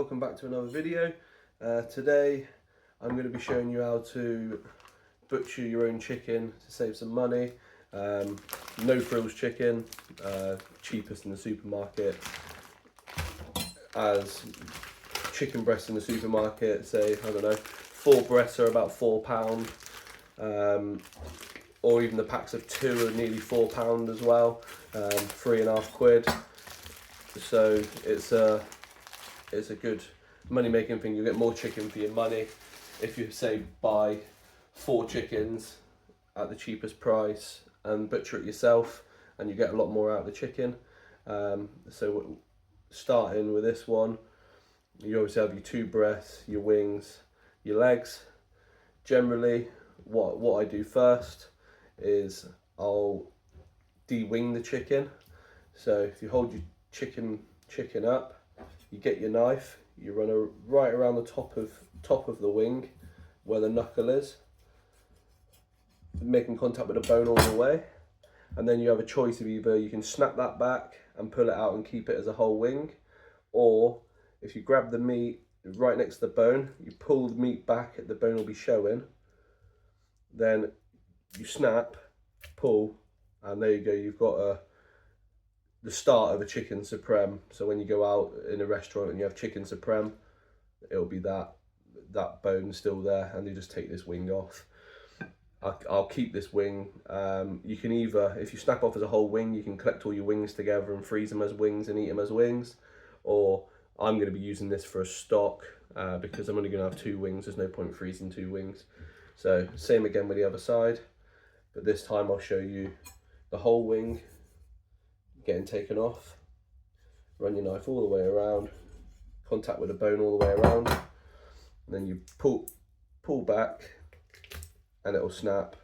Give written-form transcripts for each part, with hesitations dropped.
welcome back to another video. Today I'm going to be showing you how to butcher your own chicken to save some money. No frills chicken, cheapest in the supermarket, as chicken breasts in the supermarket, say, I don't know, 4 breasts are about £4, or even the packs of 2 are nearly £4 as well, £3.50. So it's a good money making thing. You get more chicken for your money if you say buy 4 chickens at the cheapest price and butcher it yourself, and you get a lot more out of the chicken. So starting with this one, you obviously have your 2 breasts, your wings, your legs. Generally what I do first is I'll de-wing the chicken. So if you hold your chicken up, you get your knife, you run right around the top of the wing where the knuckle is, making contact with the bone all the way, and then you have a choice of either you can snap that back and pull it out and keep it as a whole wing, or if you grab the meat right next to the bone, you pull the meat back, the bone will be showing, then you snap, pull, and there you go, you've got the start of a chicken supreme. So when you go out in a restaurant and you have chicken supreme, it'll be that bone still there, and you just take this wing off. I'll keep this wing. You can either, if you snap off as a whole wing, you can collect all your wings together and freeze them as wings and eat them as wings, or I'm going to be using this for a stock because I'm only going to have 2 wings. There's no point freezing 2 wings. So same again with the other side, but this time I'll show you the whole wing getting taken off. Run your knife all the way around, contact with the bone all the way around, and then you pull back and it'll snap.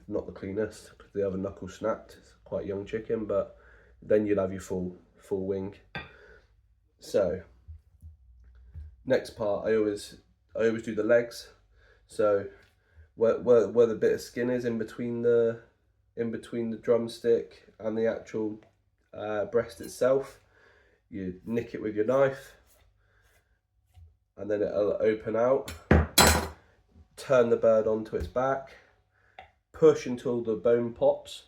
Not the cleanest because the other knuckle snapped. It's quite a young chicken, but then you'll have your full wing. So next part, I always do the legs. So where the bit of skin is in between the drumstick and the actual breast itself, you nick it with your knife, and then it'll open out. Turn the bird onto its back, push until the bone pops,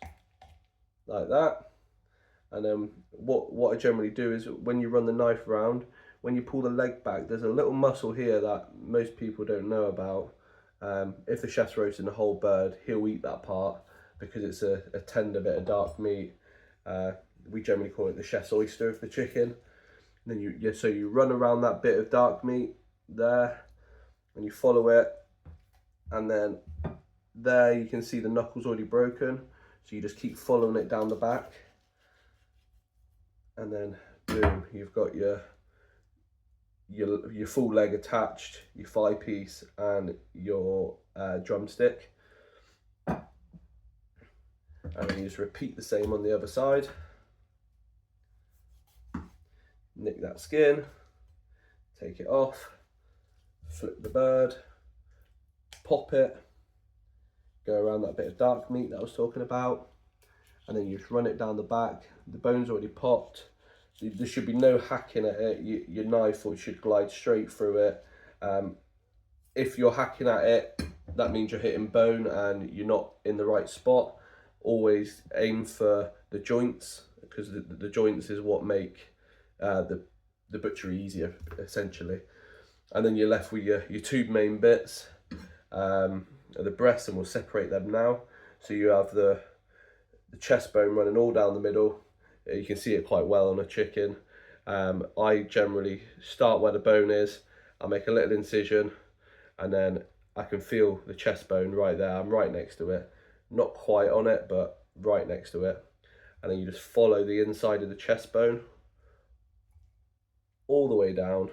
like that. And then what I generally do is, when you run the knife around, when you pull the leg back, there's a little muscle here that most people don't know about. If the chef's roasting the whole bird, he'll eat that part because it's a tender bit of dark meat. We generally call it the chef's oyster of the chicken. And then so you run around that bit of dark meat there, and you follow it, and then there you can see the knuckles already broken. So you just keep following it down the back, and then boom, you've got your full leg attached, your thigh piece, and your drumstick. And then you just repeat the same on the other side. Nick that skin, take it off, flip the bird, pop it, go around that bit of dark meat that I was talking about, and then you just run it down the back. The bone's already popped. There should be no hacking at it. Your knife should glide straight through it. If you're hacking at it, that means you're hitting bone and you're not in the right spot. Always aim for the joints, because the joints is what make the butchery easier, essentially. And then you're left with your 2 main bits, the breasts, and we'll separate them now. So you have the chest bone running all down the middle. You can see it quite well on a chicken. I generally start where the bone is. I make a little incision, and then I can feel the chest bone right there. I'm right next to it. Not quite on it, but right next to it. And then you just follow the inside of the chest bone all the way down,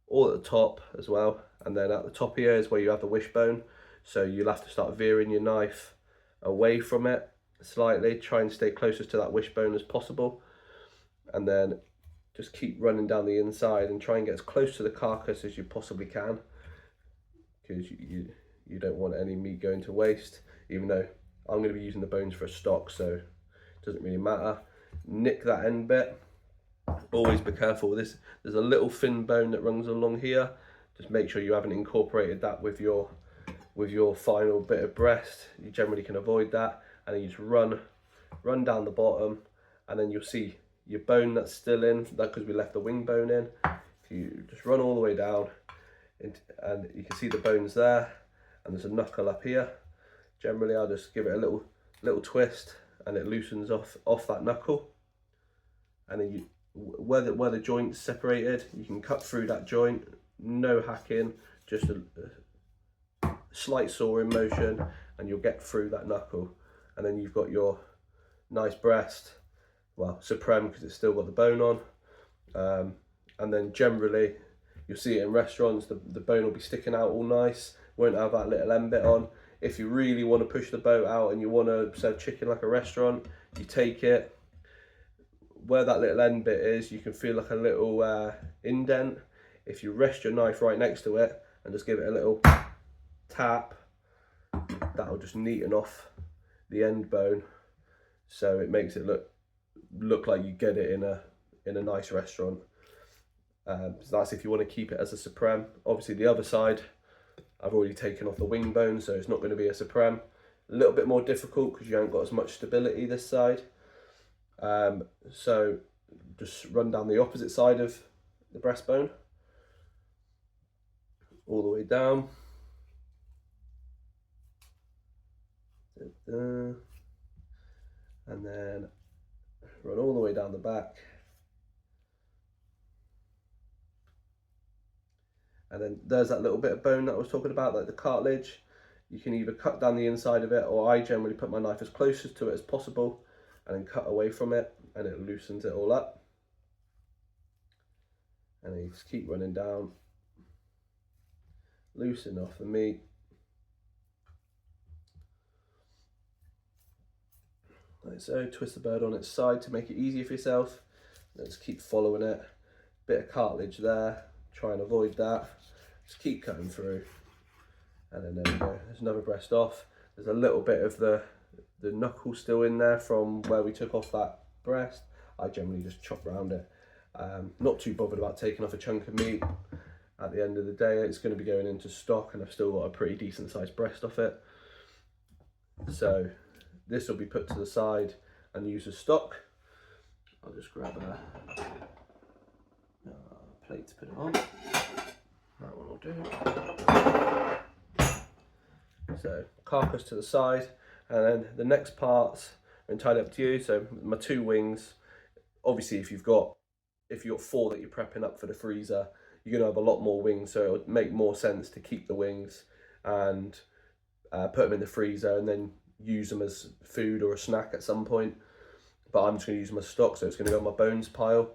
all at the top as well. And then at the top here is where you have the wishbone. So you'll have to start veering your knife away from it slightly, try and stay closest to that wishbone as possible, and then just keep running down the inside and try and get as close to the carcass as you possibly can, because you don't want any meat going to waste, even though I'm going to be using the bones for a stock, so it doesn't really matter. Nick that end bit, Always be careful with this. There's a little thin bone that runs along here. Just make sure you haven't incorporated that with your final bit of breast. You generally can avoid that, and then you just run down the bottom, and then you'll see your bone that's still in, that because we left the wing bone in. If you just run all the way down, and you can see the bones there, and there's a knuckle up here. Generally, I'll just give it a little twist, and it loosens off that knuckle. And then you, where the joint's separated, you can cut through that joint. No hacking, just a slight sawing motion, and you'll get through that knuckle. And then you've got your nice breast, well, supreme because it's still got the bone on. And then generally, you'll see it in restaurants, the bone will be sticking out all nice, won't have that little end bit on. If you really want to push the boat out and you want to serve chicken like a restaurant, you take it, where that little end bit is, you can feel like a little indent. If you rest your knife right next to it and just give it a little tap, that'll just neaten off the end bone, so it makes it look like you get it in a nice restaurant. So that's if you want to keep it as a supreme. Obviously the other side, I've already taken off the wing bone, so it's not going to be a supreme. A little bit more difficult because you haven't got as much stability this side. So just run down the opposite side of the breastbone, all the way down. And then run all the way down the back. And then there's that little bit of bone that I was talking about, like the cartilage. You can either cut down the inside of it, or I generally put my knife as close to it as possible and then cut away from it, and it loosens it all up. And then you just keep running down, loosen off the meat. Like so, twist the bird on its side to make it easier for yourself. Let's keep following it. Bit of cartilage there, try and avoid that. Just keep cutting through. And then there we go, there's another breast off. There's a little bit of the knuckle still in there from where we took off that breast. I generally just chop around it. Not too bothered about taking off a chunk of meat. At the end of the day, it's going to be going into stock, and I've still got a pretty decent sized breast off it. So this will be put to the side and used as stock. I'll just grab a plate to put it on. That one will do. So carcass to the side, and then the next parts are entirely up to you. So my two wings, obviously if you've got 4 that you're prepping up for the freezer, you're gonna have a lot more wings, so it would make more sense to keep the wings and put them in the freezer and then use them as food or a snack at some point. But I'm just going to use them as stock, so it's going to go on my bones pile.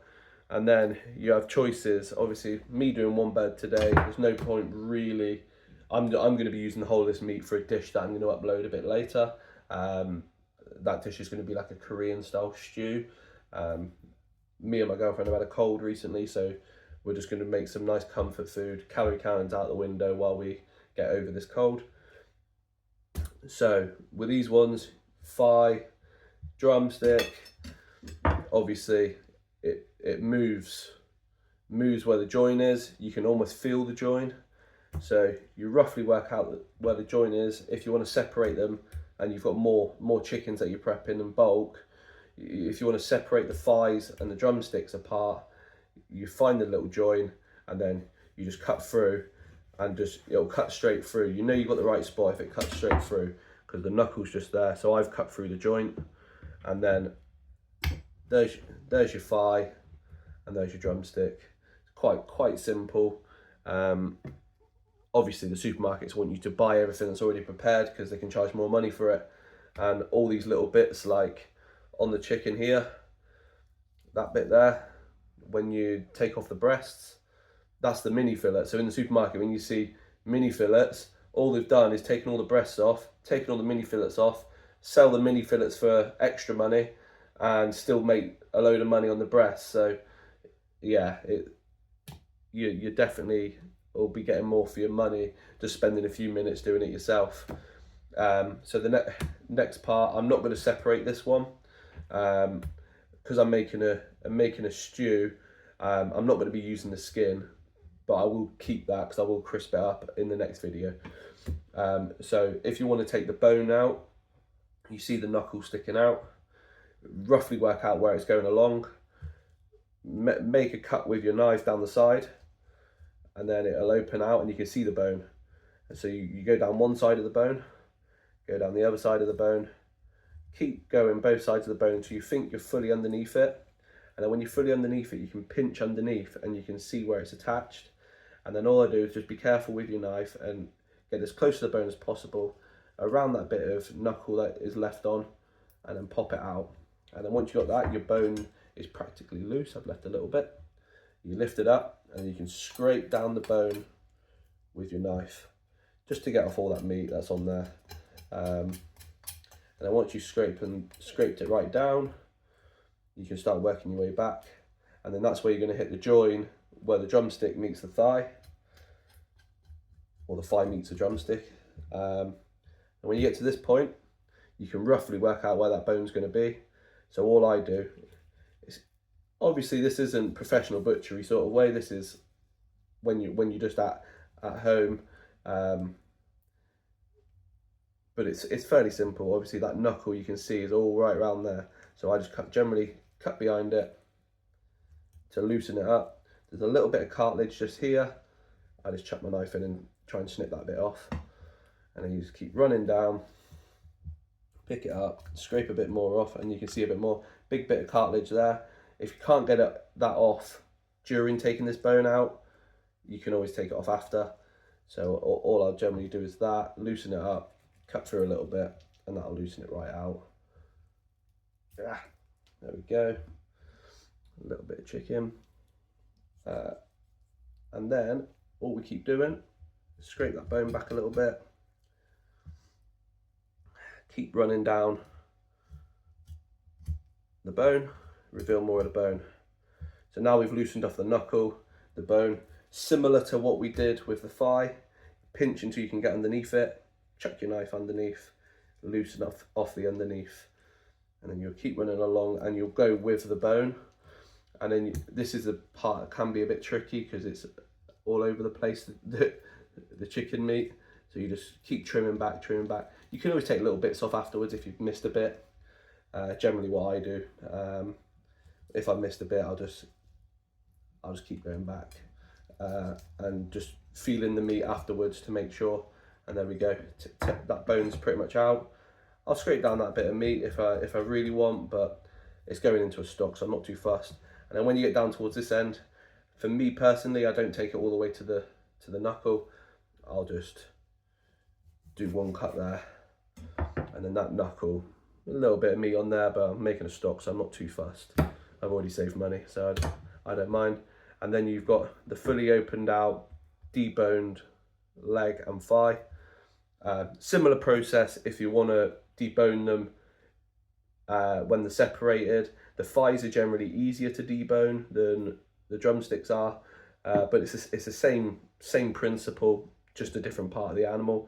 And then you have choices. Obviously, me doing one bird today, there's no point really. I'm going to be using the whole of this meat for a dish that I'm going to upload a bit later. That dish is going to be like a Korean style stew. Me and my girlfriend have had a cold recently, so we're just going to make some nice comfort food. Calorie counters out the window while we get over this cold. So with these ones, thigh, drumstick, obviously it moves where the joint is. You can almost feel the joint, so you roughly work out where the joint is. If you want to separate them and you've got more chickens that you're prepping in bulk, if you want to separate the thighs and the drumsticks apart, you find the little joint and then you just cut through, and it'll cut straight through. You know you've got the right spot if it cuts straight through, because the knuckle's just there. So I've cut through the joint, and then there's your thigh, and there's your drumstick. It's quite simple. Obviously the supermarkets want you to buy everything that's already prepared because they can charge more money for it. And all these little bits, like on the chicken here, that bit there, when you take off the breasts, that's the mini fillet. So in the supermarket, when you see mini fillets, all they've done is taken all the breasts off, taken all the mini fillets off, sell the mini fillets for extra money, and still make a load of money on the breasts. So yeah, you definitely will be getting more for your money just spending a few minutes doing it yourself. So the next part, I'm not going to separate this one, because I'm making a stew, I'm not going to be using the skin, but I will keep that because I will crisp it up in the next video. So if you want to take the bone out, you see the knuckle sticking out, roughly work out where it's going along, make a cut with your knife down the side, and then it'll open out and you can see the bone. And so you go down one side of the bone, go down the other side of the bone, keep going both sides of the bone until you think you're fully underneath it. And then when you're fully underneath it, you can pinch underneath and you can see where it's attached. And then all I do is just be careful with your knife and get as close to the bone as possible around that bit of knuckle that is left on, and then pop it out. And then once you've got that, your bone is practically loose. I've left a little bit. You lift it up and you can scrape down the bone with your knife just to get off all that meat that's on there. And then once you scraped it right down, you can start working your way back. And then that's where you're going to hit the join where the drumstick meets the thigh, or the thigh meets the drumstick. And when you get to this point, you can roughly work out where that bone's going to be. So all I do is, obviously this isn't professional butchery sort of way, this is when you're just at home, but it's fairly simple. Obviously that knuckle you can see is all right around there, so I just generally cut behind it to loosen it up. There's a little bit of cartilage just here, I just chuck my knife in and try and snip that bit off, and then you just keep running down, pick it up, scrape a bit more off, and you can see a bit more, big bit of cartilage there. If you can't get that off during taking this bone out, you can always take it off after. So all I'll generally do is that, loosen it up, cut through a little bit, and that'll loosen it right out. Yeah, there we go. A little bit of chicken. And then all we keep doing is scrape that bone back a little bit. Keep running down the bone, reveal more of the bone. So now we've loosened off the knuckle, the bone, similar to what we did with the thigh. Pinch until you can get underneath it, chuck your knife underneath, loosen off the underneath, and then you'll keep running along and you'll go with the bone. And then this is the part that can be a bit tricky because it's all over the place, the chicken meat. So you just keep trimming back. You can always take little bits off afterwards if you've missed a bit. Generally what I do, if I've missed a bit, I'll just keep going back and just feeling the meat afterwards to make sure. And there we go, that bone's pretty much out. I'll scrape down that bit of meat if I really want, but it's going into a stock, so I'm not too fussed. And then when you get down towards this end, for me personally, I don't take it all the way to the knuckle. I'll just do one cut there, and then that knuckle, a little bit of meat on there, but I'm making a stock, so I'm not too fussed. I've already saved money, so I don't mind. And then you've got the fully opened out, deboned leg and thigh. Similar process if you want to debone them when they're separated. The thighs are generally easier to debone than the drumsticks are, but it's the same principle, just a different part of the animal.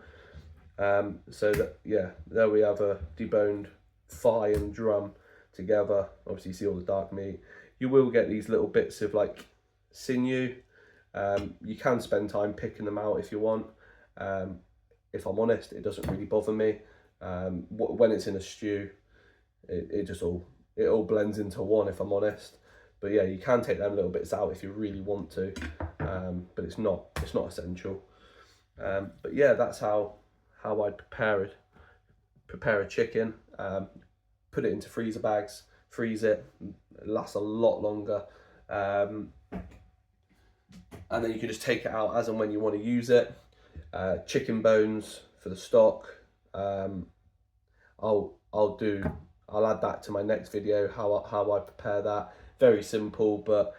So that, yeah, there we have a deboned thigh and drum together. Obviously you see all the dark meat. You will get these little bits of like sinew. You can spend time picking them out if you want. If I'm honest, it doesn't really bother me. When it's in a stew, it all blends into one, if I'm honest. But yeah, you can take them little bits out if you really want to, but it's not essential. But yeah, that's how I prepare a chicken. Put it into freezer bags, freeze it lasts a lot longer, and then you can just take it out as and when you want to use it. Chicken bones for the stock, I'll add that to my next video, how I prepare that. Very simple, but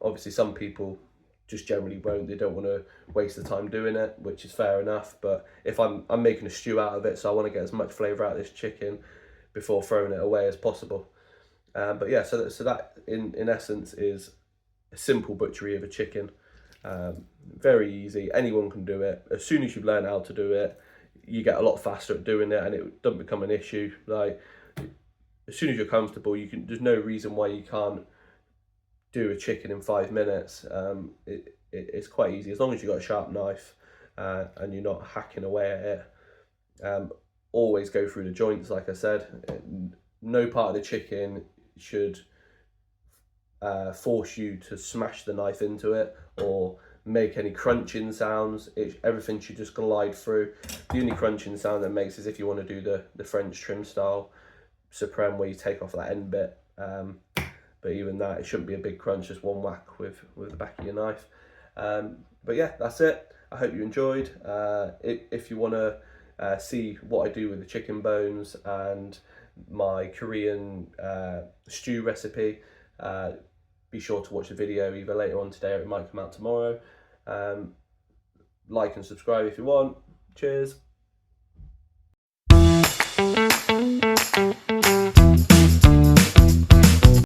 obviously some people just generally won't. They don't want to waste the time doing it, which is fair enough. But if I'm making a stew out of it, so I want to get as much flavour out of this chicken before throwing it away as possible. But yeah, so that in essence is a simple butchery of a chicken. Very easy, anyone can do it. As soon as you learn how to do it, you get a lot faster at doing it, and it doesn't become an issue. Like, as soon as you're comfortable, you can. There's no reason why you can't do a chicken in 5 minutes. It's quite easy as long as you've got a sharp knife and you're not hacking away at it. Always go through the joints, like I said. No part of the chicken should force you to smash the knife into it or make any crunching sounds. Everything should just glide through. The only crunching sound that makes is if you want to do the French trim style supreme where you take off that end bit. But even that, it shouldn't be a big crunch, just one whack with the back of your knife. But yeah, that's it. I hope you enjoyed. If you want to see what I do with the chicken bones and my Korean stew recipe, be sure to watch the video either later on today or it might come out tomorrow. Like and subscribe if you want. Cheers.